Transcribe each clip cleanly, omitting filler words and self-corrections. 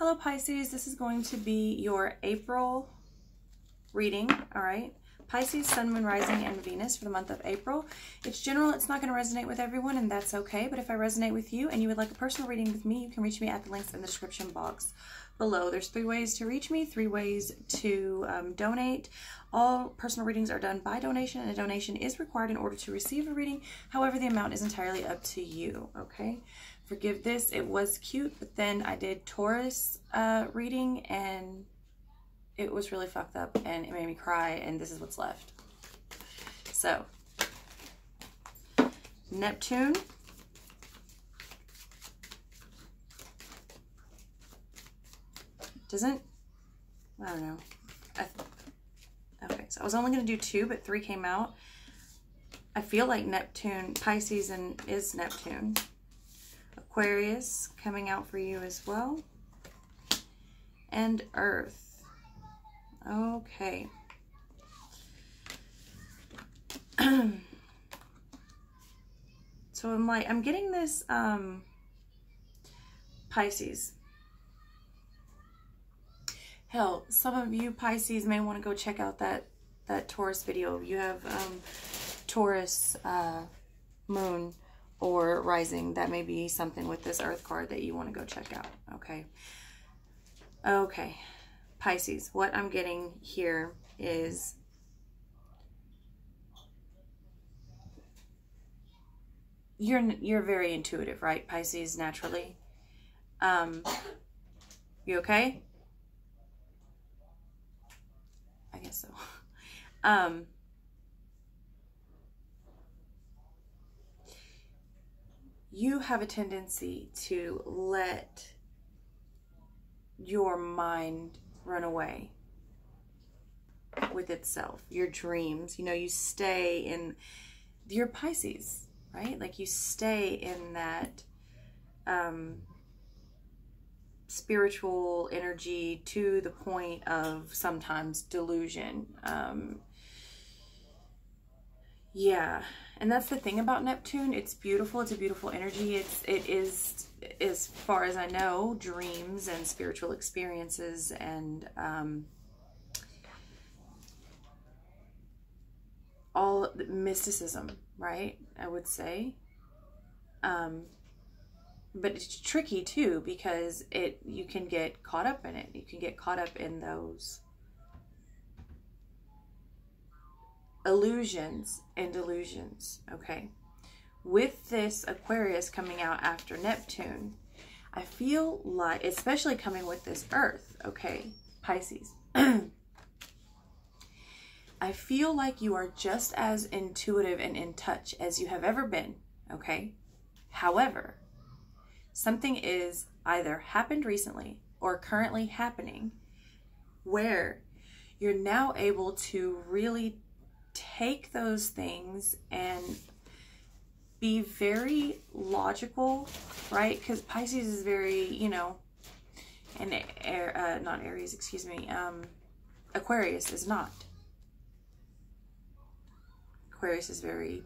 Hello Pisces, this is going to be your April reading, all right? Pisces, Sun, Moon, Rising, and Venus for the month of April. It's general, it's not going to resonate with everyone, and that's okay. But if I resonate with you and you would like a personal reading with me, you can reach me at the links in the description box below. There's 3 ways to reach me, 3 ways to donate. All personal readings are done by donation, and a donation is required in order to receive a reading. However, the amount is entirely up to you, okay? Forgive this, it was cute, but then I did Taurus reading, and it was really fucked up, and it made me cry, and this is what's left. So, Neptune. Doesn't, I don't know. Okay, so I was only going to do 2, but 3 came out. I feel like Neptune, Pisces is Neptune. Aquarius coming out for you as well. And Earth. Okay. So I'm getting this Pisces. Hell, some of you Pisces may want to go check out that Taurus video. You have Taurus moon or rising. That may be something with this Earth card that you want to go check out. Okay. Okay. Pisces, what I'm getting here is you're very intuitive, right, Pisces, naturally? You okay? I guess so. You have a tendency to let your mind run away with itself, your dreams. You know, you stay in your Pisces, right? Like you stay in that spiritual energy to the point of sometimes delusion. Yeah, and that's the thing about Neptune. It's beautiful. It's a beautiful energy. It is, as far as I know, dreams and spiritual experiences and all mysticism, right? I would say. But it's tricky too, because you can get caught up in it. You can get caught up in those illusions and delusions, okay? With this Aquarius coming out after Neptune, I feel like, especially coming with this Earth, okay, Pisces, I feel like you are just as intuitive and in touch as you have ever been, okay? However, something is either happened recently or currently happening where you're now able to really take those things and be very logical, right? Because Pisces is very, you know, and not Aries, excuse me, Aquarius is not. Aquarius is very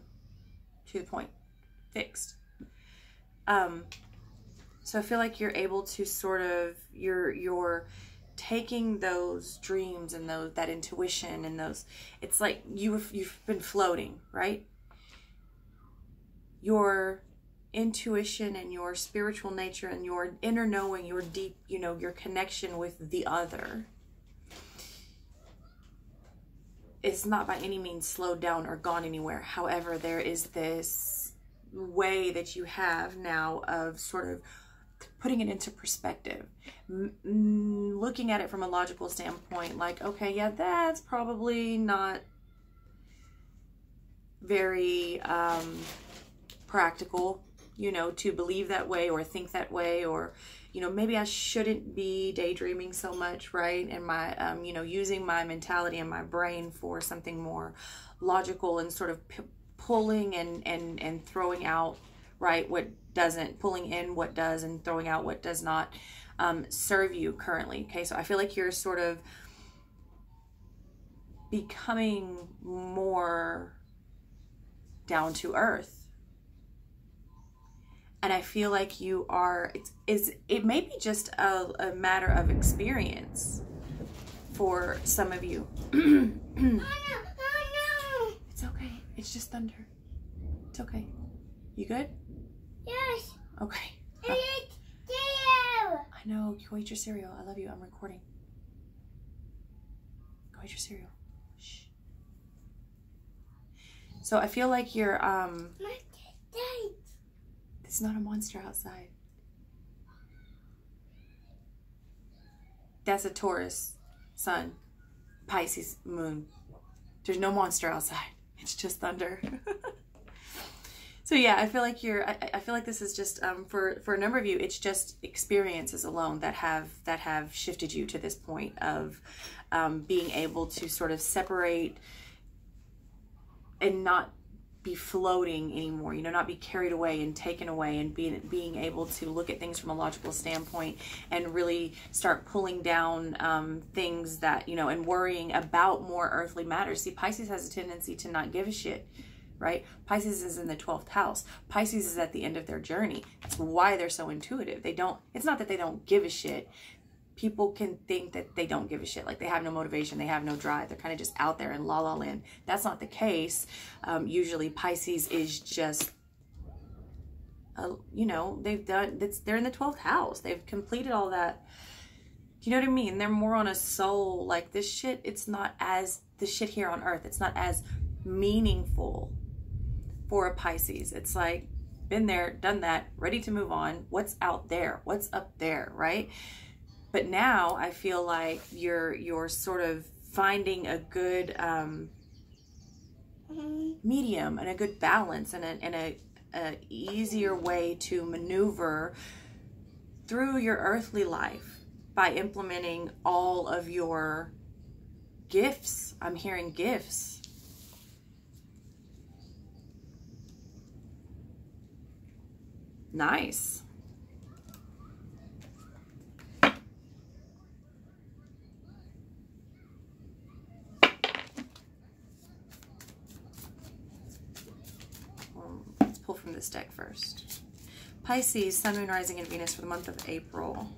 to the point, fixed. So I feel like you're able to sort of, you're taking those dreams and that intuition and those, it's like you've been floating, right? Your intuition and your spiritual nature and your inner knowing, your deep, you know, your connection with the other, it's not by any means slowed down or gone anywhere. However, there is this way that you have now of sort of putting it into perspective, looking at it from a logical standpoint, like, okay, yeah, that's probably not very practical, you know, to believe that way or think that way, or, you know, maybe I shouldn't be daydreaming so much, right? And my, you know, using my mentality and my brain for something more logical and sort of pulling and throwing out, right, what doesn't, pulling in what does and throwing out what does not serve you currently. Okay, so I feel like you're sort of becoming more down to earth And I feel like you are, it may be just a matter of experience for some of you. Oh no. It's okay. It's just thunder. It's okay. You good? Yes. Okay. I know. Go eat your cereal. I love you. I'm recording. Go eat your cereal. Shh. So I feel like you're, it's not a monster outside. That's a Taurus sun, Pisces moon. There's no monster outside. It's just thunder. So yeah, I feel like I feel like this is just for a number of you, it's just experiences alone that have shifted you to this point of being able to sort of separate and not be floating anymore, you know, not be carried away and taken away, and being able to look at things from a logical standpoint and really start pulling down things that, you know, and worrying about more earthly matters. See, Pisces has a tendency to not give a shit, right? Pisces is in the 12th house. Pisces is at the end of their journey. That's why they're so intuitive. It's not that they don't give a shit. People can think that they don't give a shit, like they have no motivation, they have no drive, they're kind of just out there in la la land. That's not the case. Usually Pisces is just, you know, they're in the 12th house. They've completed all that. You know what I mean? They're more on a soul, like this shit, it's not as, the shit here on earth, it's not as meaningful for a Pisces. It's like, been there, done that, ready to move on. What's out there? What's up there, right? But now I feel like you're sort of finding a good medium and a good balance and a easier way to maneuver through your earthly life by implementing all of your gifts. I'm hearing gifts. Nice. Let's pull from this deck first. Pisces, Sun, Moon, Rising, and Venus for the month of April.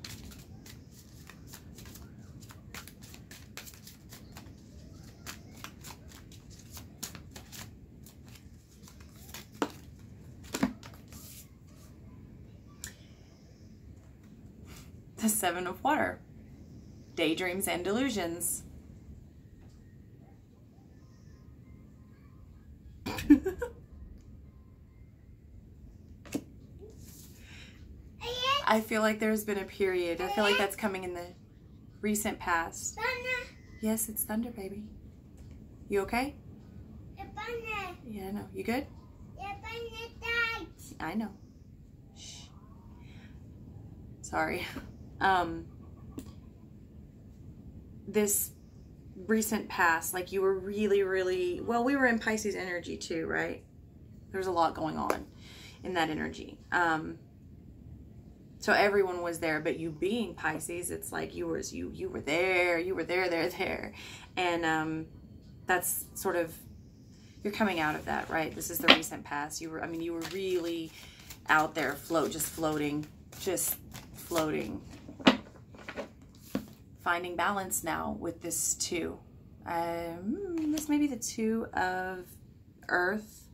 The Seven of Water. Daydreams and delusions. I feel like there's been a period. I feel like that's coming in the recent past. Thunder. Yes, it's thunder, baby. You okay? Thunder. Yeah, I know. You good? I know. Shh. Sorry. This recent past, like you were really, well, we were in Pisces energy too, right? There's a lot going on in that energy. So everyone was there, but you being Pisces, it's like you were there. And that's sort of, you're coming out of that, right? This is the recent past. You were really out there, just floating. Finding balance now with this two. This may be the Two of Earth.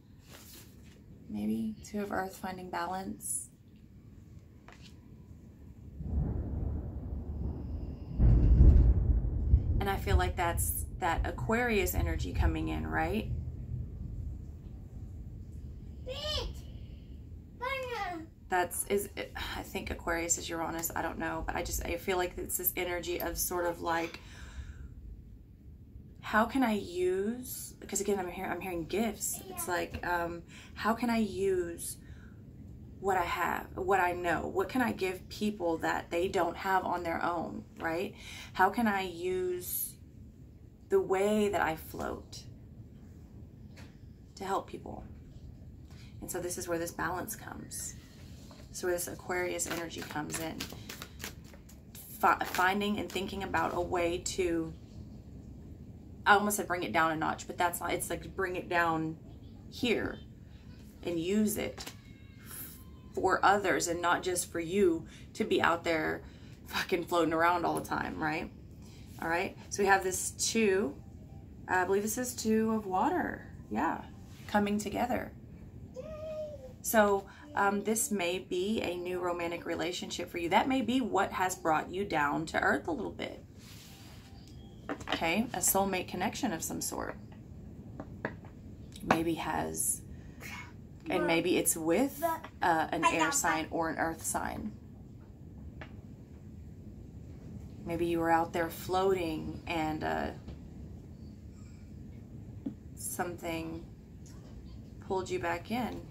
Maybe Two of Earth, finding balance. And I feel like that's that Aquarius energy coming in, right? I think Aquarius is Uranus. I don't know, but I feel like it's this energy of sort of like, how can I use? Because again, I'm hearing gifts. It's like, how can I use what I have, what I know? What can I give people that they don't have on their own, right? How can I use the way that I float to help people? And so this is where this balance comes. So where this Aquarius energy comes in. Finding and thinking about a way to, I almost said bring it down a notch, but that's not, it's like bring it down here and use it for others and not just for you to be out there fucking floating around all the time, right? All right, so we have this 2, I believe this is 2 of water, yeah, coming together. So this may be a new romantic relationship for you. That may be what has brought you down to earth a little bit. Okay, a soulmate connection of some sort. Maybe has, and maybe it's with an air sign or an earth sign. Maybe you were out there floating and something pulled you back in.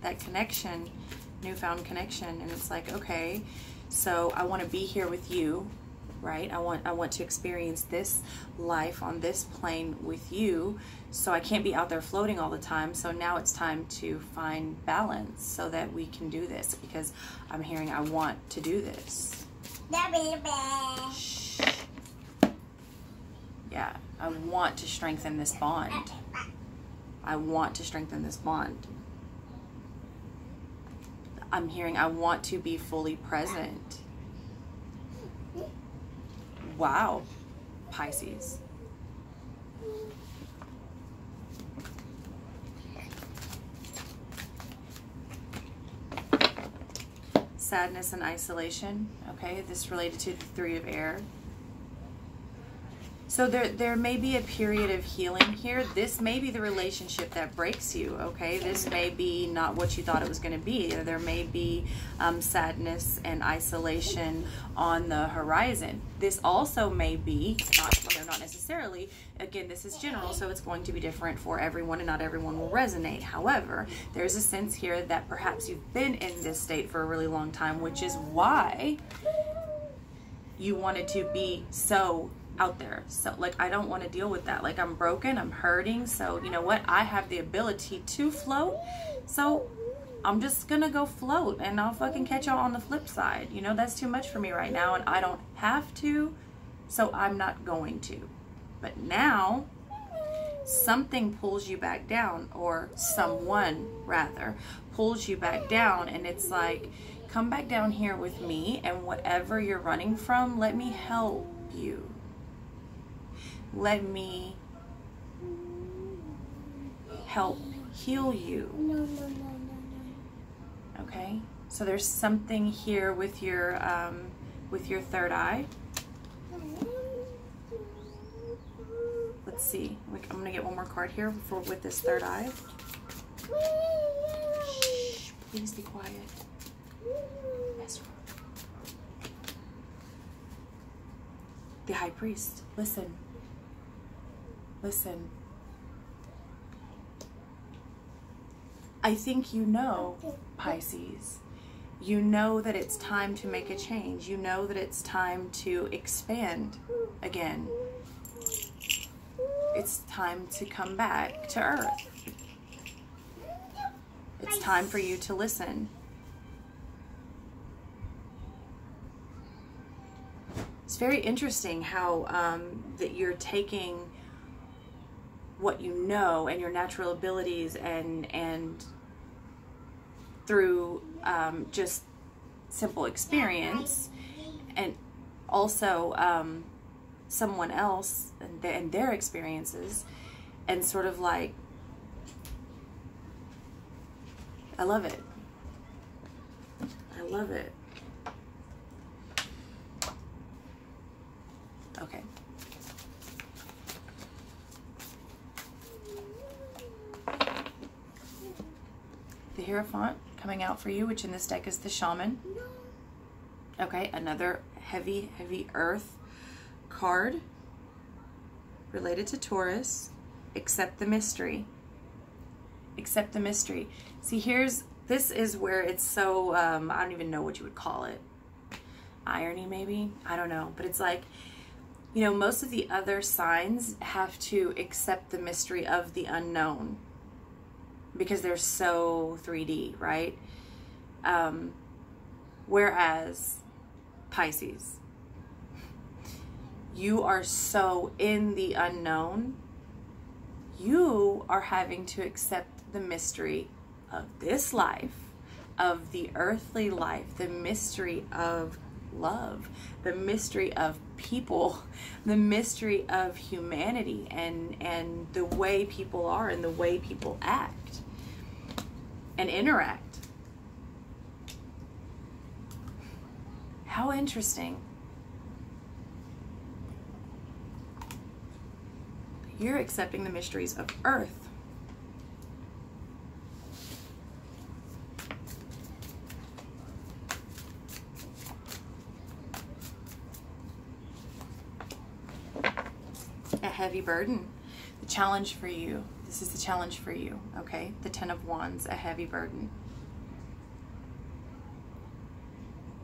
That connection, newfound connection, and it's like, okay, so I want to be here with you, right? I want to experience this life on this plane with you, so I can't be out there floating all the time. So now it's time to find balance so that we can do this, because I'm hearing I want to do this. Shh. Yeah, I want to strengthen this bond. I want to strengthen this bond. I'm hearing I want to be fully present. Wow, Pisces. Sadness and isolation. Okay, this related to the 3 of air. So there may be a period of healing here. This may be the relationship that breaks you, okay? This may be not what you thought it was going to be. There may be sadness and isolation on the horizon. This also may be, not necessarily, again, this is general, so it's going to be different for everyone and not everyone will resonate. However, there's a sense here that perhaps you've been in this state for a really long time, which is why you wanted to be so out there. So like, I don't want to deal with that. Like, I'm broken, I'm hurting, so you know what, I have the ability to float, so I'm just gonna go float and I'll fucking catch y'all on the flip side. You know, that's too much for me right now and I don't have to, so I'm not going to. But now something pulls you back down, or someone rather pulls you back down, and it's like, come back down here with me, and whatever you're running from, let me help you. Let me help heal you. Okay, so there's something here with your 3rd eye. Let's see. I'm gonna get one more card here with this 3rd eye. Shh, please be quiet. Yes. The High Priest. Listen. Listen. I think you know, Pisces. You know that it's time to make a change. You know that it's time to expand again. It's time to come back to Earth. It's time for you to listen. It's very interesting how that you're taking what you know and your natural abilities and through just simple experience, and also someone else and their experiences, and sort of like, I love it. I love it. Okay. The Hierophant coming out for you, which in this deck is the Shaman. Okay, another heavy earth card related to Taurus. Accept the mystery. Accept the mystery. See, this is where it's so, I don't even know what you would call it. Irony, maybe? I don't know. But it's like, you know, most of the other signs have to accept the mystery of the unknown because they're so 3D, right? Whereas Pisces, you are so in the unknown, you are having to accept the mystery of this life, of the earthly life, the mystery of love, the mystery of people, the mystery of humanity, and the way people are and the way people act and interact. How interesting. You're accepting the mysteries of earth. A heavy burden. The challenge for you. This is the challenge for you, okay? The Ten of Wands, a heavy burden.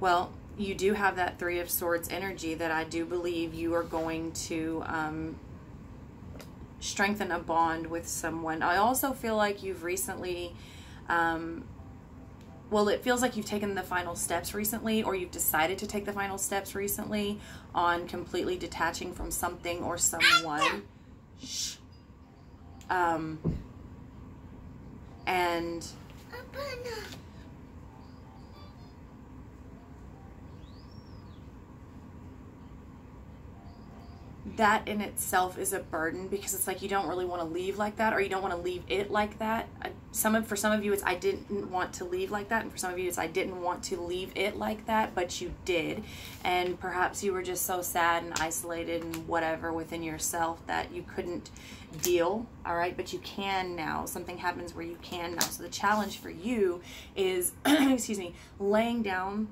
Well, you do have that Three of Swords energy that I do believe you are going to strengthen a bond with someone. I also feel like you've recently, well, it feels like you've taken the final steps recently, or you've decided to take the final steps recently on completely detaching from something or someone. Shh. And that in itself is a burden, because it's like you don't really want to leave like that, or you don't want to leave it like that. For some of you it's I didn't want to leave like that, and for some of you it's I didn't want to leave it like that, but you did. And perhaps you were just so sad and isolated and whatever within yourself that you couldn't deal, all right? But you can now. Something happens where you can now. So the challenge for you is excuse me, laying down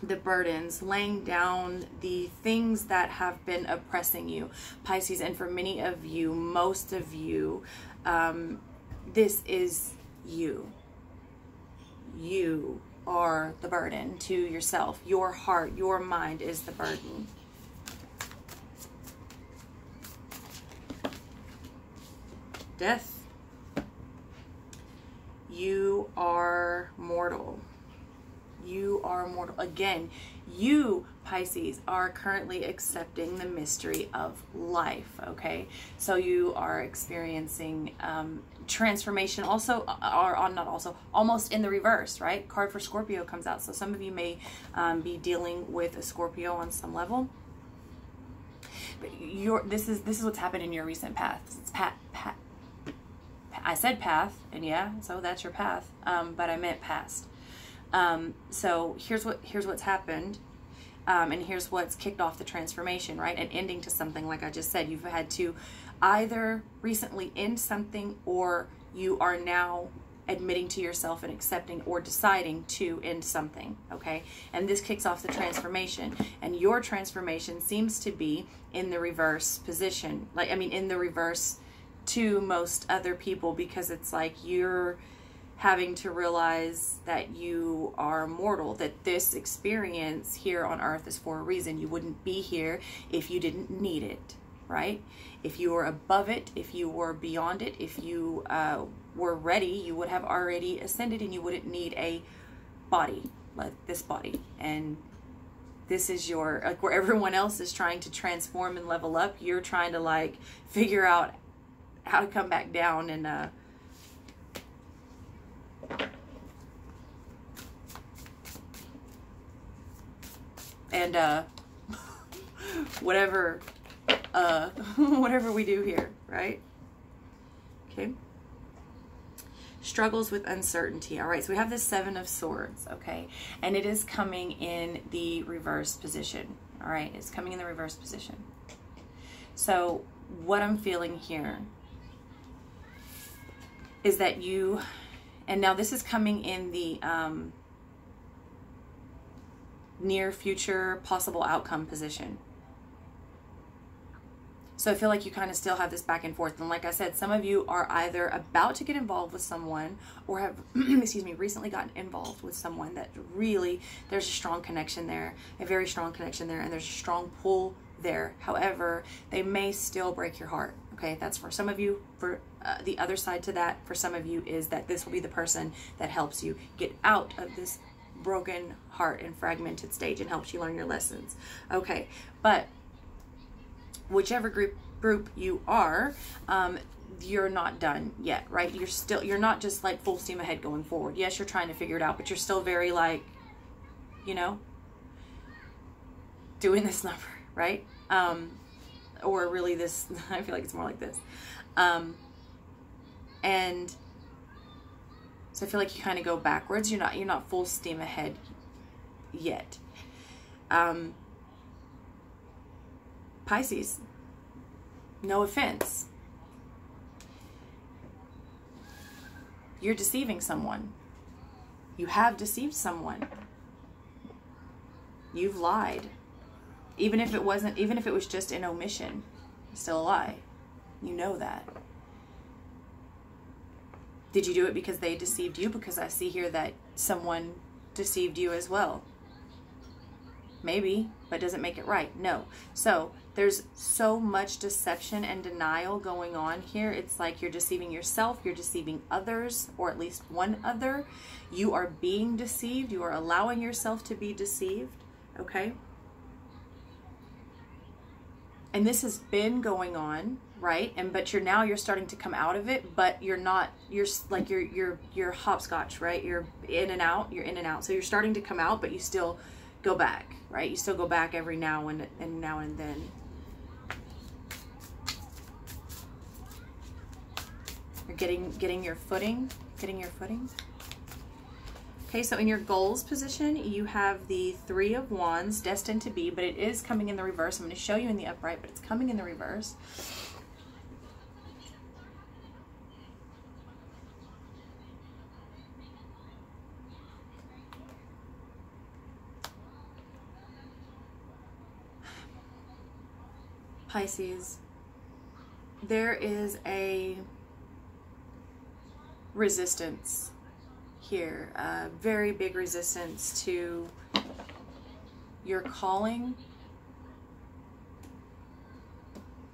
the burdens, laying down the things that have been oppressing you, Pisces. And for many of you, most of you, this is you. You are the burden to yourself. Your heart, your mind is the burden. Death. You are mortal. You are mortal. Again, you, Pisces, are currently accepting the mystery of life, okay? So you are experiencing transformation, also, or not also, almost in the reverse, right? Card for Scorpio comes out. So some of you may be dealing with a Scorpio on some level. But this is what's happened in your recent paths. It's I said path, and yeah, so that's your path, but I meant past. So here's what's happened, and here's what's kicked off the transformation, right? An ending to something. Like I just said, you've had to either recently end something, or you are now admitting to yourself and accepting or deciding to end something, okay? And this kicks off the transformation, and your transformation seems to be in the reverse position. Like, I mean, in the reverse to most other people, because it's like you're having to realize that you are mortal, that this experience here on earth is for a reason. You wouldn't be here if you didn't need it, right? If you were above it, if you were beyond it, if you were ready, you would have already ascended, and you wouldn't need a body like this body. And this is your, like, where everyone else is trying to transform and level up, you're trying to like figure out how to come back down and whatever whatever we do here, right? Okay. Struggles with uncertainty. All right, so we have the Seven of Swords, okay? And it is coming in the reverse position. All right, it's coming in the reverse position. So what I'm feeling here is that you, and now this is coming in the near future possible outcome position. So I feel like you kind of still have this back and forth. And like I said, some of you are either about to get involved with someone, or have, excuse me, recently gotten involved with someone that really, there's a strong connection there, a very strong connection there, and there's a strong pull there. However, they may still break your heart. Okay, that's for some of you. For the other side to that, for some of you, is that this will be the person that helps you get out of this broken heart and fragmented stage and helps you learn your lessons. Okay, but whichever group you are, you're not done yet, right? You're not just like full steam ahead going forward. Yes, you're trying to figure it out, but you're still very like, you know, doing this number, right? Or really this, I feel like it's more like this. And so I feel like you kind of go backwards. You're not full steam ahead yet. Pisces, no offense, you're deceiving someone. You have deceived someone. You've lied. Even if it was just an omission, it's still a lie. You know that. Did you do it because they deceived you? Because I see here that someone deceived you as well. Maybe, but doesn't make it right. No. So there's so much deception and denial going on here. It's like you're deceiving yourself, you're deceiving others, or at least one other. You are being deceived. You are allowing yourself to be deceived. Okay? And this has been going on, right? But you're starting to come out of it, but you're hopscotch, right? You're in and out. So you're starting to come out, but you still go back, right? You still go back every now and then. You're getting your footing. Okay, so in your goals position, you have the Three of Wands, destined to be, but it is coming in the reverse. I'm going to show you in the upright, but it's coming in the reverse. Pisces, there is a resistance here, a very big resistance to your calling.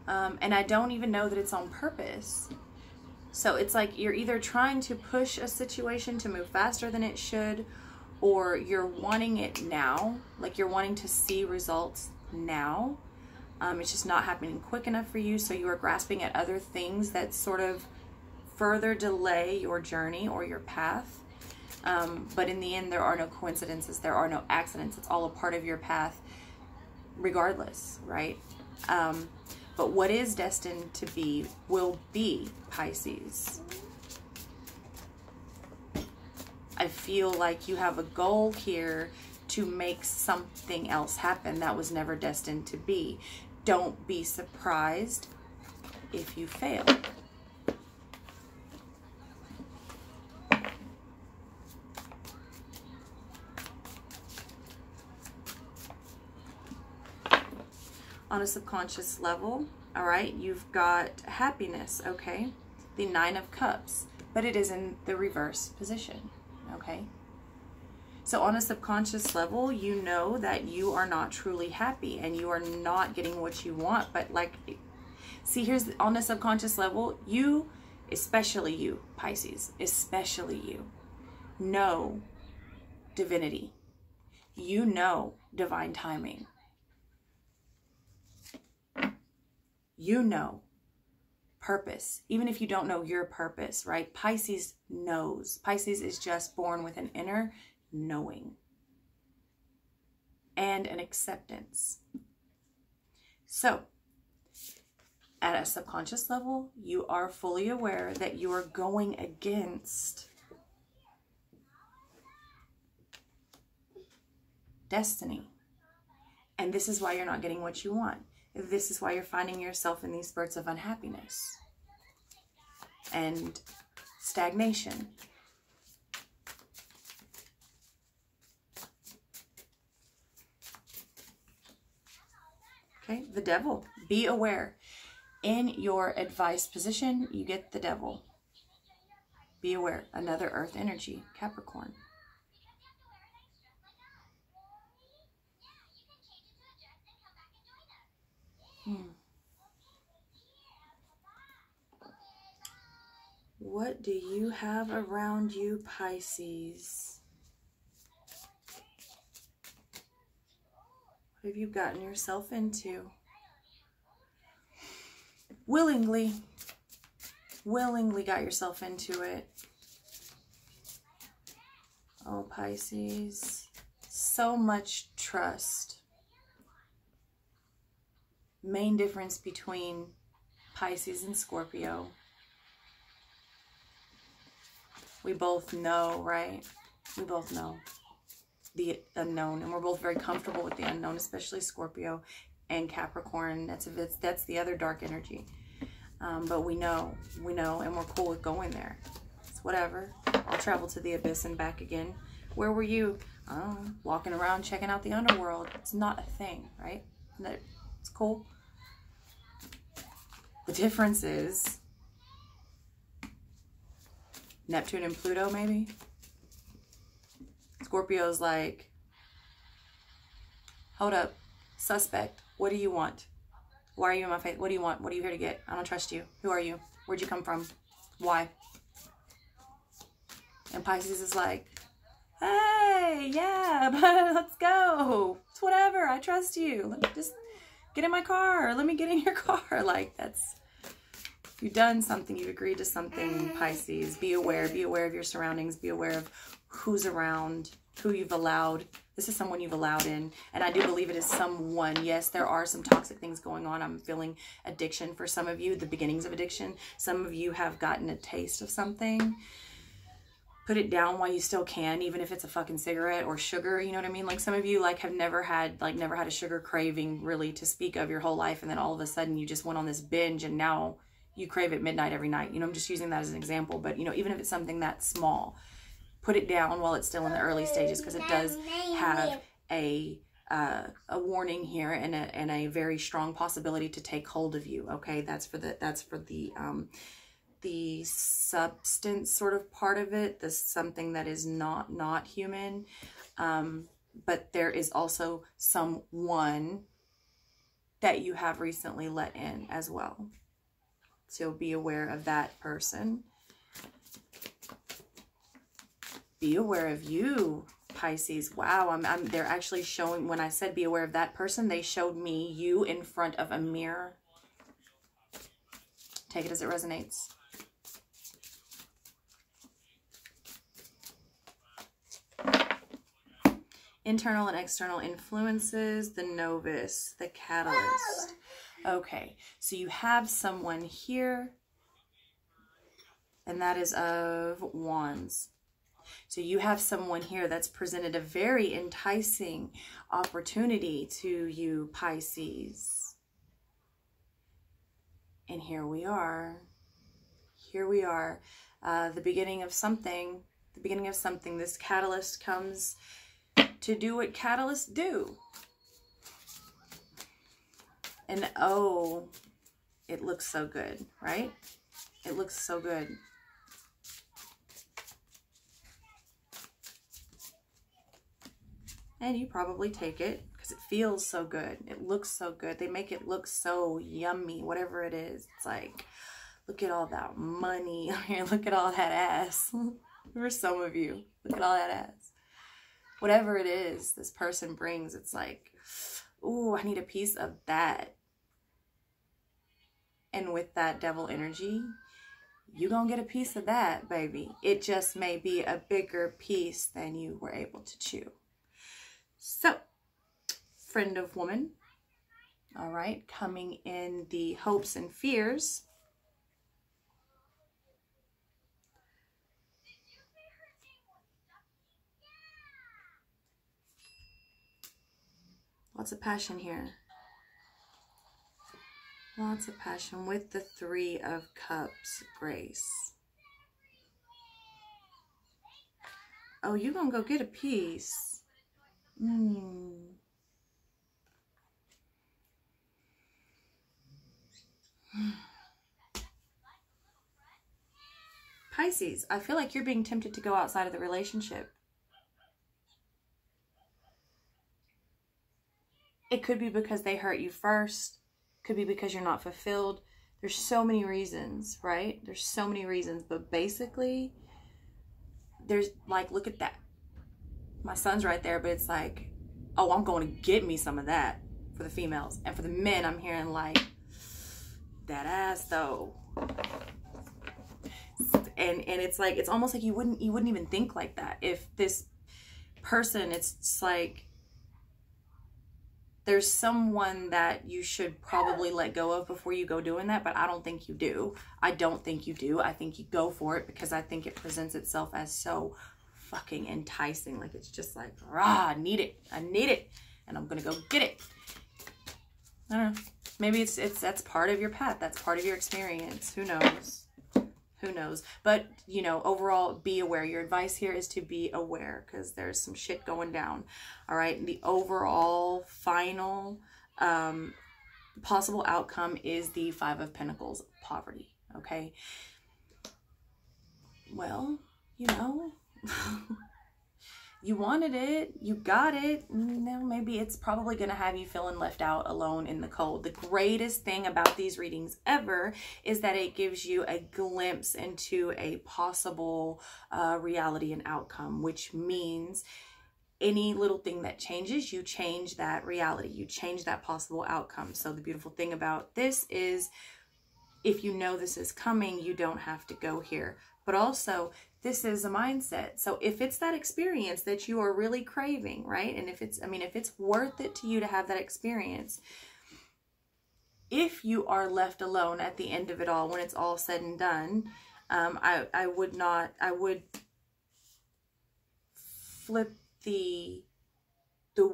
And I don't even know that it's on purpose. So it's like you're either trying to push a situation to move faster than it should, or you're wanting it now, like you're wanting to see results now. It's just not happening quick enough for you, so you are grasping at other things that sort of further delay your journey or your path. But in the end, there are no coincidences, there are no accidents. It's all a part of your path regardless, right? But what is destined to be will be, Pisces. I feel like you have a goal here to make something else happen that was never destined to be. Don't be surprised if you fail. On a subconscious level, all right, you've got happiness, okay? The Nine of Cups, but it is in the reverse position, okay? So on a subconscious level, you know that you are not truly happy and you are not getting what you want. But like, see, here's on a subconscious level, you, especially you, Pisces, especially you, know divinity. You know divine timing. You know purpose, even if you don't know your purpose, right? Pisces knows. Pisces is just born with an inner knowing and an acceptance. So at a subconscious level, you are fully aware that you are going against destiny. And this is why you're not getting what you want. This is why you're finding yourself in these spurts of unhappiness and stagnation. Okay, the Devil. Be aware. In your advice position, you get the Devil. Be aware. Another Earth energy, Capricorn. What do you have around you, Pisces? What have you gotten yourself into? Willingly. willingly got yourself into it. Oh, Pisces. So much trust. Main difference between Pisces and Scorpio. We both know, right? We both know the unknown, and we're both very comfortable with the unknown, especially Scorpio and Capricorn. That's the other dark energy. But we know, and we're cool with going there. It's whatever. I'll travel to the abyss and back again. Where were you? I don't know, walking around checking out the underworld. It's not a thing, right? It's cool. The difference is Neptune and Pluto, maybe. Scorpio's like, hold up, suspect. What do you want? Why are you in my face? What do you want? What are you here to get? I don't trust you. Who are you? Where'd you come from? Why? And Pisces is like, hey, yeah, but let's go. It's whatever. I trust you. Let me just get in my car. Let me get in your car. Like, that's, you've done something. You've agreed to something, Pisces. Be aware. Be aware of your surroundings. Be aware of who's around, who you've allowed. This is someone you've allowed in. And I do believe it is someone. Yes, there are some toxic things going on. I'm feeling addiction for some of you, the beginnings of addiction. Some of you have gotten a taste of something. Put it down while you still can, even if it's a fucking cigarette or sugar, you know what I mean? Like some of you like have never had a sugar craving really to speak of your whole life. And then all of a sudden you just went on this binge and now you crave at midnight every night. You know, I'm just using that as an example, but you know, even if it's something that small, put it down while it's still in the early stages, because it does have a warning here and a very strong possibility to take hold of you. Okay. That's for the substance sort of part of it, this something that is not human. But there is also someone that you have recently let in as well. So be aware of that person. Be aware of you, Pisces. Wow, they're actually showing, when I said be aware of that person, they showed me you in front of a mirror. Take it as it resonates. Internal and external influences, the novice, the catalyst. Okay, so you have someone here, and that is of Wands. So you have someone here that's presented a very enticing opportunity to you, Pisces. And here we are. Here we are. The beginning of something. The beginning of something. This catalyst comes to do what catalysts do. And oh, it looks so good, right? It looks so good. And you probably take it because it feels so good. It looks so good. They make it look so yummy, whatever it is. It's like, look at all that money. Look at all that ass. For some of you, look at all that ass. Whatever it is this person brings, it's like, ooh, I need a piece of that. And with that devil energy, you're going to get a piece of that, baby. It just may be a bigger piece than you were able to chew. So, friend of woman, all right, coming in the hopes and fears. Lots of passion here. Lots of passion with the Three of Cups, Grace. Oh, you're going to go get a piece. Pisces, I feel like you're being tempted to go outside of the relationship. It could be because they hurt you first. Could be because you're not fulfilled. There's so many reasons, right? There's so many reasons. But basically, there's like, look at that. My son's right there, but it's like, oh, I'm going to get me some of that for the females. And for the men, I'm hearing like, that ass though. And it's like, it's almost like you wouldn't even think like that. If this person, it's like, there's someone that you should probably let go of before you go doing that, but I don't think you do. I don't think you do. I think you go for it because I think it presents itself as so fucking enticing. Like, it's just like, rah, I need it, and I'm gonna go get it. I don't know. Maybe that's part of your path. That's part of your experience. Who knows? Who knows? But, you know, overall, be aware. Your advice here is to be aware because there's some shit going down. All right. And the overall final possible outcome is the Five of Pentacles, poverty. Okay. Well, you know, you wanted it, you got it. Now maybe it's probably going to have you feeling left out, alone in the cold. The greatest thing about these readings ever is that it gives you a glimpse into a possible reality and outcome, which means any little thing that changes, you change that reality, you change that possible outcome. So the beautiful thing about this is, if you know this is coming, you don't have to go here. But also, this is a mindset. So if it's that experience that you are really craving, right? And if it's, I mean, if it's worth it to you to have that experience, if you are left alone at the end of it all, when it's all said and done, I would flip the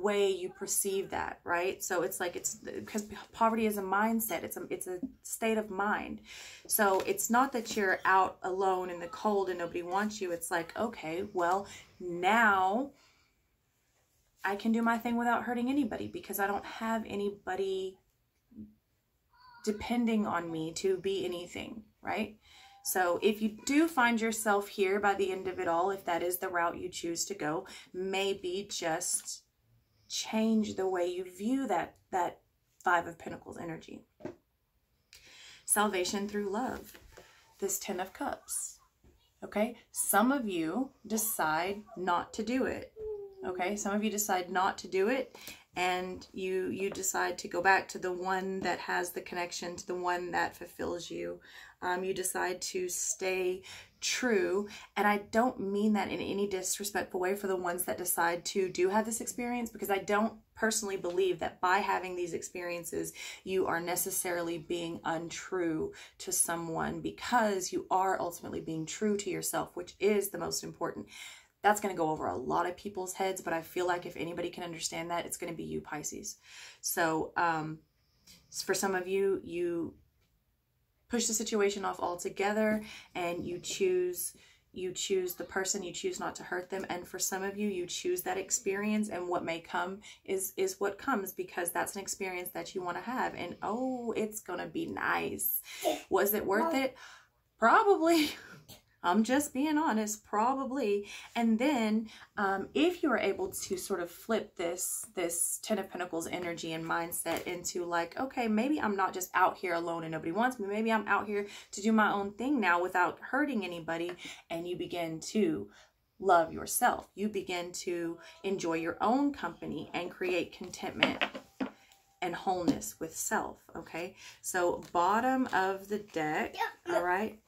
way you perceive that, right? So it's like, it's because poverty is a mindset. It's a state of mind. So it's not that you're out alone in the cold and nobody wants you. It's like, okay, well, now I can do my thing without hurting anybody because I don't have anybody depending on me to be anything, right? So if you do find yourself here by the end of it all, if that is the route you choose to go, maybe just change the way you view that Five of Pentacles energy. Salvation through love. This Ten of Cups. Okay, some of you decide not to do it. Okay, some of you decide not to do it, and you decide to go back to the one that has the connection, to the one that fulfills you. You decide to stay true, and I don't mean that in any disrespectful way for the ones that decide to do have this experience, because I don't personally believe that by having these experiences you are necessarily being untrue to someone, because you are ultimately being true to yourself, which is the most important. That's going to go over a lot of people's heads, but I feel like if anybody can understand that, it's going to be you, Pisces. So for some of you, you push the situation off altogether and you choose the person, you choose not to hurt them. And for some of you, you choose that experience, and what may come is what comes, because that's an experience that you want to have. And oh, it's going to be nice. Was it worth it? Probably. I'm just being honest, probably. And then if you are able to sort of flip this Ten of Pentacles energy and mindset into like, okay, maybe I'm not just out here alone and nobody wants me. Maybe I'm out here to do my own thing now without hurting anybody. And you begin to love yourself. You begin to enjoy your own company and create contentment and wholeness with self. Okay, so bottom of the deck, all right.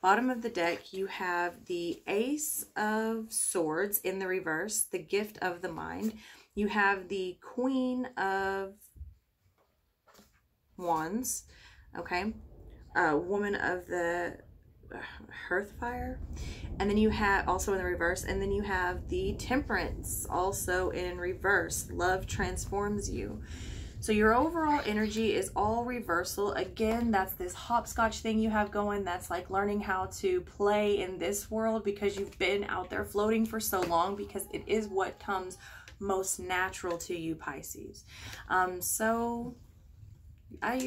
Bottom of the deck, you have the Ace of Swords in the reverse, the Gift of the Mind. You have the Queen of Wands, okay? Woman of the Hearthfire. And then you have, also in the reverse, and then you have the Temperance, also in reverse. Love transforms you. So your overall energy is all reversal. Again, that's this hopscotch thing you have going. That's like learning how to play in this world because you've been out there floating for so long, because it is what comes most natural to you, Pisces. You're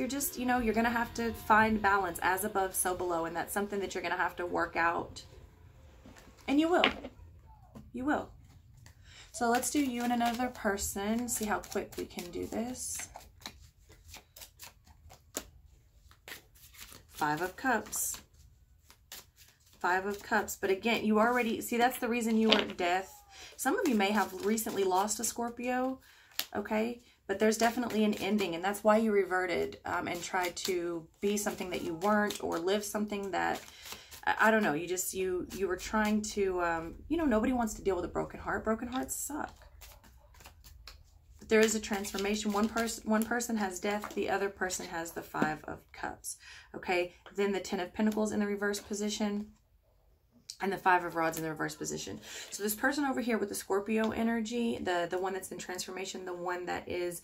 just, you know, you're going to have to find balance, as above, so below. And that's something that you're going to have to work out. And you will. You will. So let's do you and another person. See how quick we can do this. Five of Cups. Five of Cups. But again, you already, see, that's the reason you were at death. Some of you may have recently lost a Scorpio, okay? But there's definitely an ending, and that's why you reverted and tried to be something that you weren't, or live something that I don't know, you were trying to, you know, nobody wants to deal with a broken heart. Broken hearts suck. But there is a transformation. One person has death, the other person has the 5 of Cups. Okay, then the 10 of Pentacles in the reverse position, and the 5 of Rods in the reverse position. So this person over here with the Scorpio energy, the one that's in transformation, the one that is,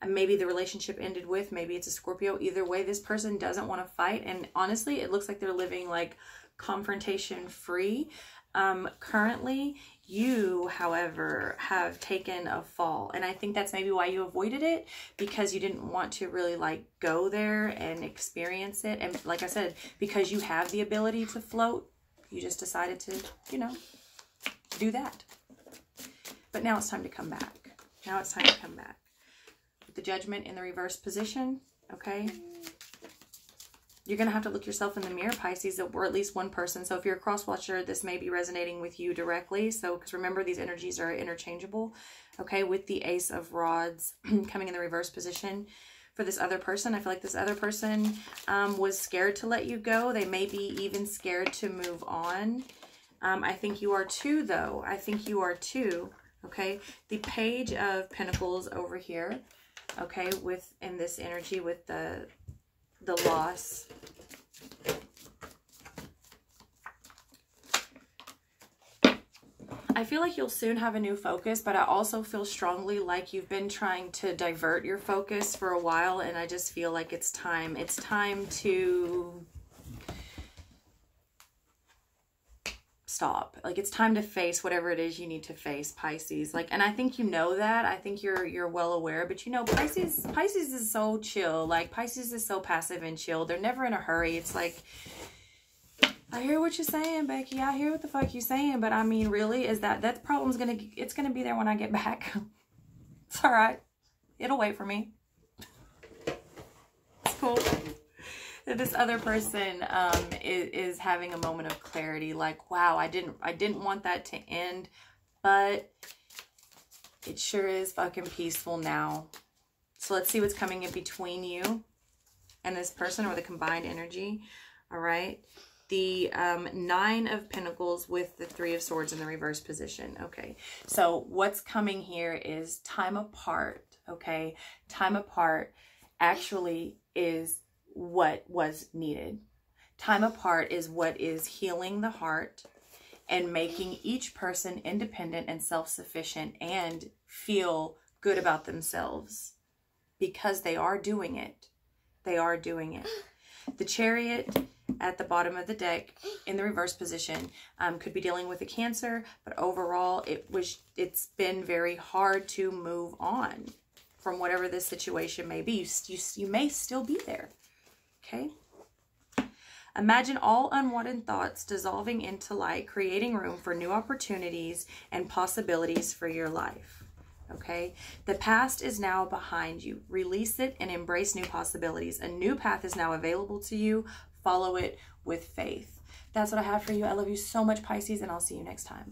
maybe the relationship ended with, maybe it's a Scorpio. Either way, this person doesn't want to fight. And honestly, it looks like they're living like confrontation free. Currently, you, however, have taken a fall. And I think that's maybe why you avoided it, because you didn't want to really like go there and experience it. And like I said, because you have the ability to float, you just decided to, you know, do that. But now it's time to come back. Now it's time to come back. With the Judgment in the reverse position, okay? You're going to have to look yourself in the mirror, Pisces, or at least one person. So if you're a cross watcher, this may be resonating with you directly. So, because remember, these energies are interchangeable, okay? With the Ace of Rods coming in the reverse position. For this other person, I feel like this other person was scared to let you go. They may be even scared to move on. I think you are too, though. I think you are too, okay? The Page of Pentacles over here, okay, in this energy with the loss. I feel like you'll soon have a new focus, but I also feel strongly like you've been trying to divert your focus for a while, and I just feel like it's time. It's time to stop. Like, it's time to face whatever it is you need to face, Pisces. Like, and I think you know that. I think you're well aware, but you know, Pisces is so chill. Like, Pisces is so passive and chill. They're never in a hurry. It's like, I hear what you're saying, Becky. I hear what the fuck you're saying, but I mean, really, is that problem's it's gonna be there when I get back. It's all right. It'll wait for me. It's cool. This other person is having a moment of clarity, like, wow, I didn't want that to end, but it sure is fucking peaceful now. So let's see what's coming in between you and this person, or the combined energy. All right. The 9 of Pentacles with the 3 of Swords in the reverse position. Okay, so what's coming here is time apart. Okay, time apart actually is what was needed. Time apart is what is healing the heart and making each person independent and self-sufficient and feel good about themselves, because they are doing it. They are doing it. The Chariot at the bottom of the deck in the reverse position could be dealing with a Cancer, but overall it's been very hard to move on from whatever this situation may be. You may still be there. Okay. Imagine all unwanted thoughts dissolving into light, creating room for new opportunities and possibilities for your life. Okay. The past is now behind you. Release it and embrace new possibilities. A new path is now available to you. Follow it with faith. That's what I have for you. I love you so much, Pisces, and I'll see you next time.